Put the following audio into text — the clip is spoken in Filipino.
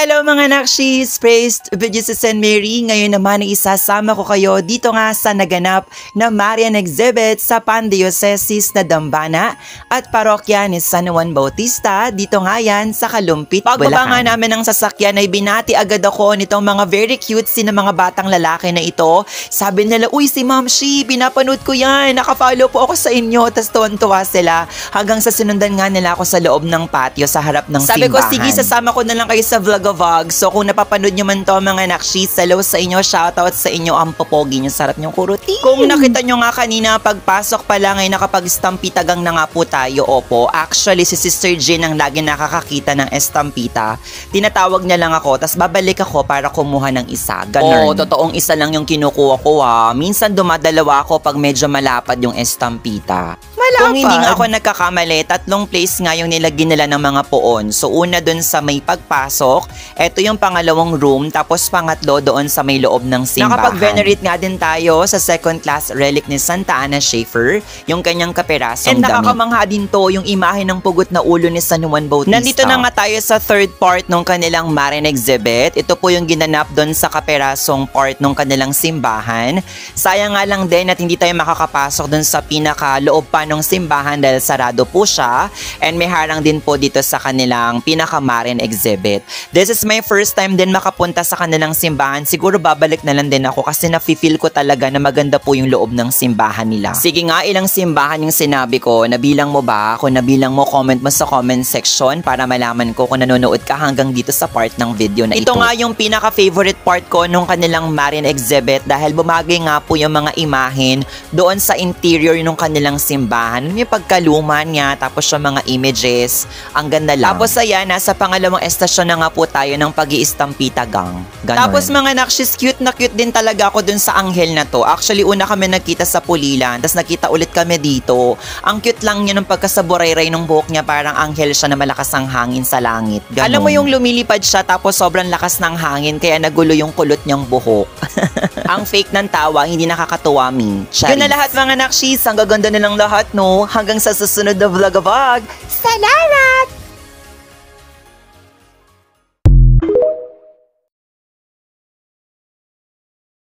Hello mga nakshis! Praised be Jesus and Mary! Ngayon naman ay isasama ko kayo dito nga sa naganap na Marian exhibit sa Pandiocesis na Dambana at Parokya ni San Juan Bautista dito nga yan sa Kalumpit, Bulacan. Pagbaba nga namin ng sasakyan ay binati agad ako nitong mga very cutesy na mga batang lalaki na ito. Sabi nila, uy si Ma'am Shi, pinapanood ko yan, nakafollow po ako sa inyo. Tas tuwan-tuwa sila hanggang sa sinundan nga nila ako sa loob ng patio sa harap ng simbahan. Sabi ko, sige sasama ko na lang kayo sa vlog. So kung napapanood nyo man to mga nakshis, hello sa inyo, shoutout sa inyo, ang popogi nyo, sarap nyong kurutin. Kung nakita nyo nga kanina, pagpasok pa lang ay nakapag-estampitagang na nga po tayo, opo. Actually si Sister Jean ang lagi nakakakita ng estampita. Tinatawag niya lang ako, tas babalik ako para kumuha ng isa. Ganun. Oo, totoong isa lang yung kinukuha ko ha. Minsan dumadalawa ako pag medyo malapad yung estampita. Malapad? Kung hindi nga ako nagkakamali, 3 place nga yung nilagyan nila ng mga poon. So una dun sa may pagpasok, ito yung pangalawang room, tapos pangatlo doon sa may loob ng simbahan. Nakapag-venerate nga din tayo sa second class relic ni Santa Ana Schaefer, yung kanyang kaperasong damit. And nakakamangha din to yung imahe ng pugot na ulo ni San Juan Bautista. Nandito na nga tayo sa third part ng kanilang Marian exhibit. Ito po yung ginanap doon sa kaperasong part ng kanilang simbahan. Sayang nga lang din at hindi tayo makakapasok doon sa pinaka-loob pa ng simbahan dahil sarado po siya. And may harang din po dito sa kanilang pinaka-Marian exhibit. This is my first time din makapunta sa kanilang simbahan. Siguro babalik na lang din ako kasi nafe-feel ko talaga na maganda po yung loob ng simbahan nila. Sige nga, ilang simbahan yung sinabi ko. Nabilang mo ba? Kung nabilang mo, comment mo sa comment section para malaman ko kung nanonood ka hanggang dito sa part ng video na ito. Ito nga yung pinaka-favorite part ko nung kanilang Marian exhibit dahil bumagay nga po yung mga imahen doon sa interior nung kanilang simbahan. May pagkaluman niya, tapos yung mga images. Ang ganda lang. Tapos ayan, nasa pangalawang estasyon na nga po tayo ng pag-iistampita gang. Ganon. Tapos mga nakshis, cute na cute din talaga ako dun sa anghel na to. Actually, una kami nagkita sa Pulilan, tapos nakita ulit kami dito. Ang cute lang niya ng pagkasaburay-ray ng buhok niya, parang anghel siya na malakas ang hangin sa langit. Ganon. Alam mo yung lumilipad siya tapos sobrang lakas ng hangin kaya nagulo yung kulot niyang buhok. Ang fake ng tawa, hindi nakakatuwa min. Yun na lahat mga nakshis, ang gaganda na lang lahat no. Hanggang sa susunod na vlog. Salamat!